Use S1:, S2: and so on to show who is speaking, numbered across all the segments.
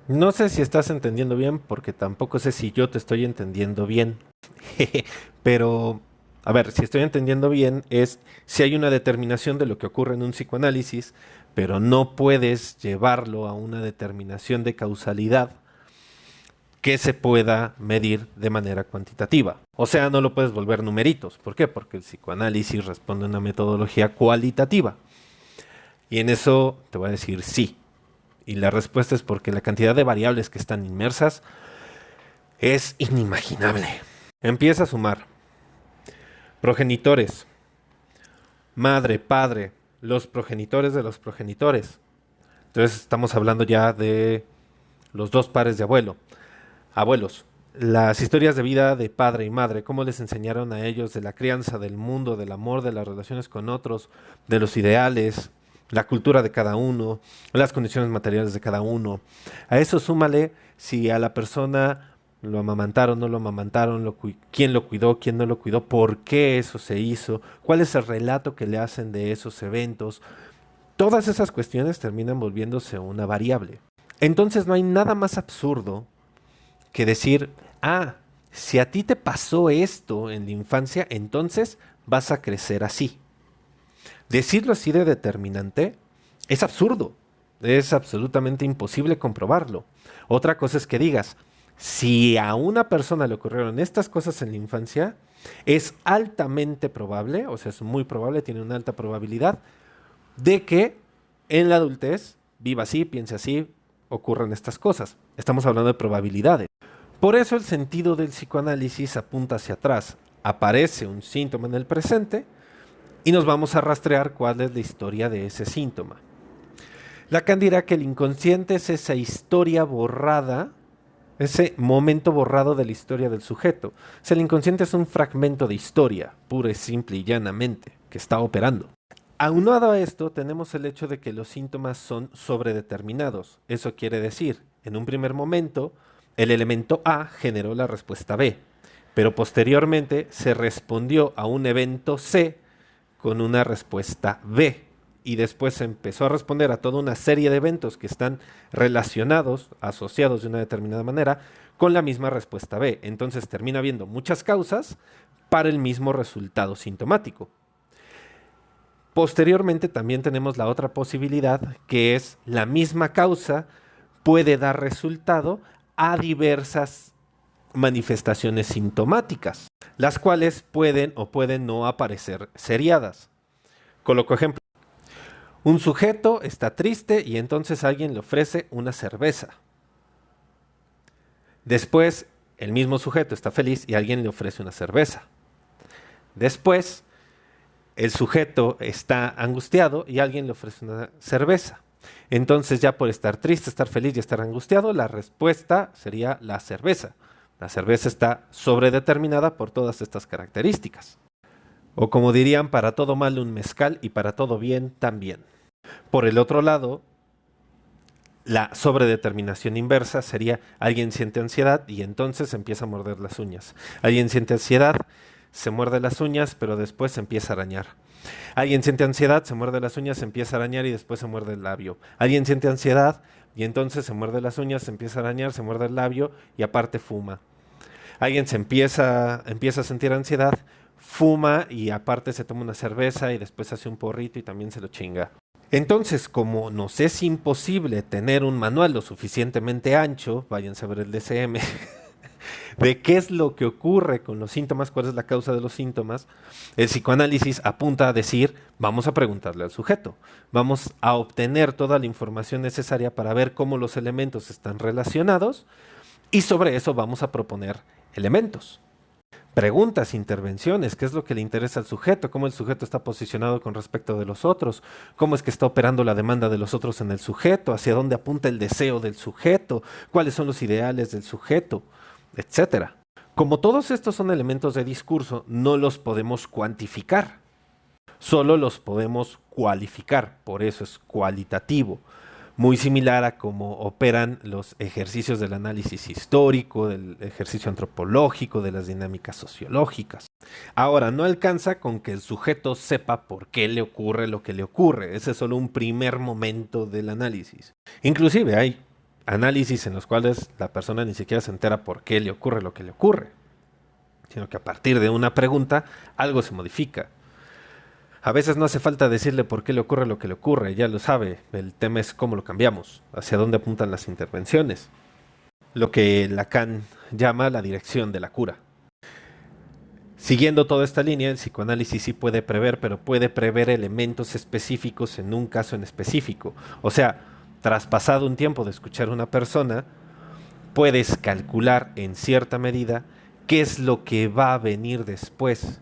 S1: No sé si estás entendiendo bien, porque tampoco sé si yo te estoy entendiendo bien. Pero, a ver, si estoy entendiendo bien es si hay una determinación de lo que ocurre en un psicoanálisis, pero no puedes llevarlo a una determinación de causalidad que se pueda medir de manera cuantitativa. O sea, no lo puedes volver numeritos. ¿Por qué? Porque el psicoanálisis responde a una metodología cualitativa. Y en eso te voy a decir sí. Y la respuesta es porque la cantidad de variables que están inmersas es inimaginable. Empieza a sumar progenitores, madre, padre, los progenitores de los progenitores. Entonces estamos hablando ya de los dos pares de abuelos. Las historias de vida de padre y madre, cómo les enseñaron a ellos de la crianza, del mundo, del amor, de las relaciones con otros, de los ideales, la cultura de cada uno, las condiciones materiales de cada uno. A eso súmale si a la persona lo amamantaron, no lo amamantaron, quién lo cuidó, quién no lo cuidó, por qué eso se hizo, cuál es el relato que le hacen de esos eventos. Todas esas cuestiones terminan volviéndose una variable. Entonces no hay nada más absurdo que decir, ah, si a ti te pasó esto en la infancia, entonces vas a crecer así. Decirlo así de determinante es absurdo, es absolutamente imposible comprobarlo. Otra cosa es que digas, si a una persona le ocurrieron estas cosas en la infancia, es altamente probable, o sea, es muy probable, tiene una alta probabilidad de que en la adultez viva así, piense así, ocurran estas cosas. Estamos hablando de probabilidades. Por eso el sentido del psicoanálisis apunta hacia atrás. Aparece un síntoma en el presente y nos vamos a rastrear cuál es la historia de ese síntoma. Lacan dirá que el inconsciente es esa historia borrada, ese momento borrado de la historia del sujeto. O sea, el inconsciente es un fragmento de historia, pura y simple y llanamente, que está operando. Aunado a esto, tenemos el hecho de que los síntomas son sobredeterminados. Eso quiere decir, en un primer momento, el elemento A generó la respuesta B, pero posteriormente se respondió a un evento C con una respuesta B. Y después se empezó a responder a toda una serie de eventos que están relacionados, asociados de una determinada manera, con la misma respuesta B. Entonces termina habiendo muchas causas para el mismo resultado sintomático. Posteriormente también tenemos la otra posibilidad, que es la misma causa puede dar resultado a diversas manifestaciones sintomáticas, las cuales pueden o pueden no aparecer seriadas. Coloco ejemplo. Un sujeto está triste y entonces alguien le ofrece una cerveza. Después, el mismo sujeto está feliz y alguien le ofrece una cerveza. Después, el sujeto está angustiado y alguien le ofrece una cerveza. Entonces ya por estar triste, estar feliz y estar angustiado, la respuesta sería la cerveza. La cerveza está sobredeterminada por todas estas características. O como dirían, para todo mal un mezcal y para todo bien también. Por el otro lado, la sobredeterminación inversa sería alguien siente ansiedad y entonces empieza a morder las uñas. Alguien siente ansiedad, se muerde las uñas, pero después se empieza a arañar. Alguien siente ansiedad, se muerde las uñas, se empieza a arañar y después se muerde el labio. Alguien siente ansiedad y entonces se muerde las uñas, se empieza a arañar, se muerde el labio y aparte fuma. Alguien empieza a sentir ansiedad, fuma y aparte se toma una cerveza y después hace un porrito y también se lo chinga. Entonces, como nos es imposible tener un manual lo suficientemente ancho, váyanse a ver el DCM, de qué es lo que ocurre con los síntomas, cuál es la causa de los síntomas, el psicoanálisis apunta a decir, vamos a preguntarle al sujeto, vamos a obtener toda la información necesaria para ver cómo los elementos están relacionados y sobre eso vamos a proponer elementos. Preguntas, intervenciones, qué es lo que le interesa al sujeto, cómo el sujeto está posicionado con respecto de los otros, cómo es que está operando la demanda de los otros en el sujeto, hacia dónde apunta el deseo del sujeto, cuáles son los ideales del sujeto, etcétera. Como todos estos son elementos de discurso, no los podemos cuantificar, solo los podemos cualificar, por eso es cualitativo. Muy similar a cómo operan los ejercicios del análisis histórico, del ejercicio antropológico, de las dinámicas sociológicas. Ahora, no alcanza con que el sujeto sepa por qué le ocurre lo que le ocurre. Ese es solo un primer momento del análisis. Inclusive hay análisis en los cuales la persona ni siquiera se entera por qué le ocurre lo que le ocurre, sino que a partir de una pregunta algo se modifica. A veces no hace falta decirle por qué le ocurre lo que le ocurre, ya lo sabe. El tema es cómo lo cambiamos, hacia dónde apuntan las intervenciones. Lo que Lacan llama la dirección de la cura. Siguiendo toda esta línea, el psicoanálisis sí puede prever, pero puede prever elementos específicos en un caso en específico. O sea, tras pasado un tiempo de escuchar a una persona, puedes calcular en cierta medida qué es lo que va a venir después.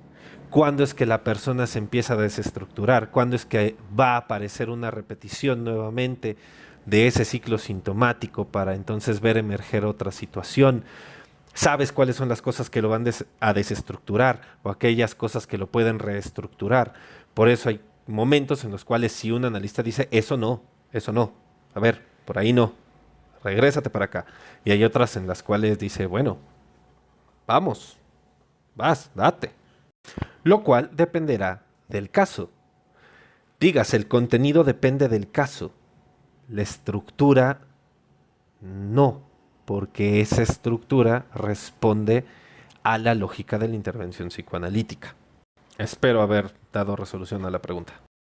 S1: ¿Cuándo es que la persona se empieza a desestructurar? ¿Cuándo es que va a aparecer una repetición nuevamente de ese ciclo sintomático para entonces ver emerger otra situación? ¿Sabes cuáles son las cosas que lo van a desestructurar o aquellas cosas que lo pueden reestructurar? Por eso hay momentos en los cuales si un analista dice, eso no, a ver, por ahí no, regrésate para acá. Y hay otras en las cuales dice, bueno, vamos, vas, date. Lo cual dependerá del caso. Digas, el contenido depende del caso. La estructura no, porque esa estructura responde a la lógica de la intervención psicoanalítica. Espero haber dado resolución a la pregunta.